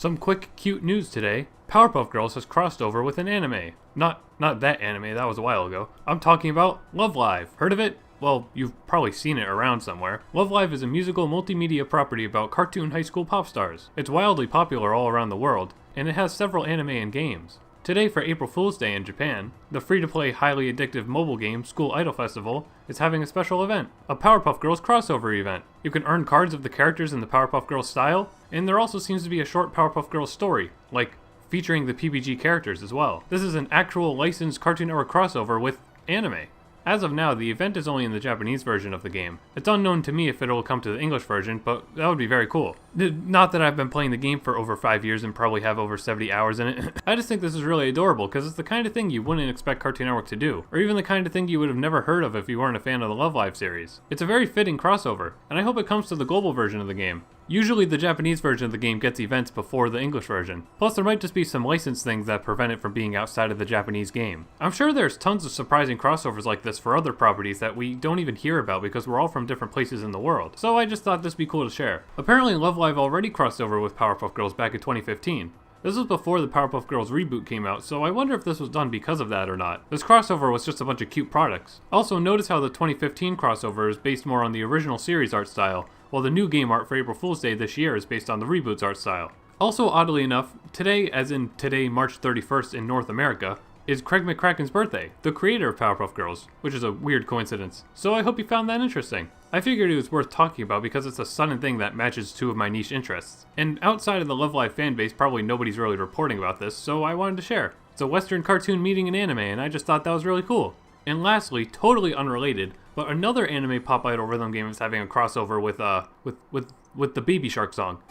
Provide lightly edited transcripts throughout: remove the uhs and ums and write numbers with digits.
Some quick, cute news today. Powerpuff Girls has crossed over with an anime. Not that anime, that was a while ago. I'm talking about Love Live. Heard of it? Well, you've probably seen it around somewhere. Love Live is a musical multimedia property about cartoon high school pop stars. It's wildly popular all around the world, and it has several anime and games. Today, for April Fool's Day in Japan, the free-to-play, highly addictive mobile game School Idol Festival is having a special event, a Powerpuff Girls crossover event. You can earn cards of the characters in the Powerpuff Girls style, and there also seems to be a short Powerpuff Girls story, like featuring the PBG characters as well. This is an actual licensed Cartoon Network crossover with anime. As of now, the event is only in the Japanese version of the game. It's unknown to me if it'll come to the English version, but that would be very cool. Not that I've been playing the game for over 5 years and probably have over 70 hours in it. I just think this is really adorable because it's the kind of thing you wouldn't expect Cartoon Network to do, or even the kind of thing you would have never heard of if you weren't a fan of the Love Live series. It's a very fitting crossover, and I hope it comes to the global version of the game. Usually the Japanese version of the game gets events before the English version. Plus there might just be some license things that prevent it from being outside of the Japanese game. I'm sure there's tons of surprising crossovers like this for other properties that we don't even hear about because we're all from different places in the world. So I just thought this would be cool to share. Apparently Love Live already crossed over with Powerpuff Girls back in 2015. This was before the Powerpuff Girls reboot came out, so I wonder if this was done because of that or not. This crossover was just a bunch of cute products. Also, notice how the 2015 crossover is based more on the original series art style, while the new game art for April Fool's Day this year is based on the reboot's art style. Also, oddly enough, today, as in today, March 31st in North America, is Craig McCracken's birthday, the creator of Powerpuff Girls, which is a weird coincidence. So I hope you found that interesting. I figured it was worth talking about because it's a sudden thing that matches two of my niche interests. And outside of the Love Live fanbase, probably nobody's really reporting about this, so I wanted to share. It's a Western cartoon meeting an anime, and I just thought that was really cool. And lastly, totally unrelated, but another anime pop idol rhythm game is having a crossover with the Baby Shark song.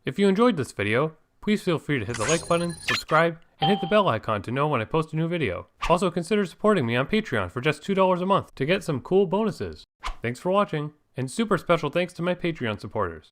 If you enjoyed this video, please feel free to hit the like button, subscribe, and hit the bell icon to know when I post a new video. Also consider supporting me on Patreon for just $2 a month to get some cool bonuses. Thanks for watching, and super special thanks to my Patreon supporters.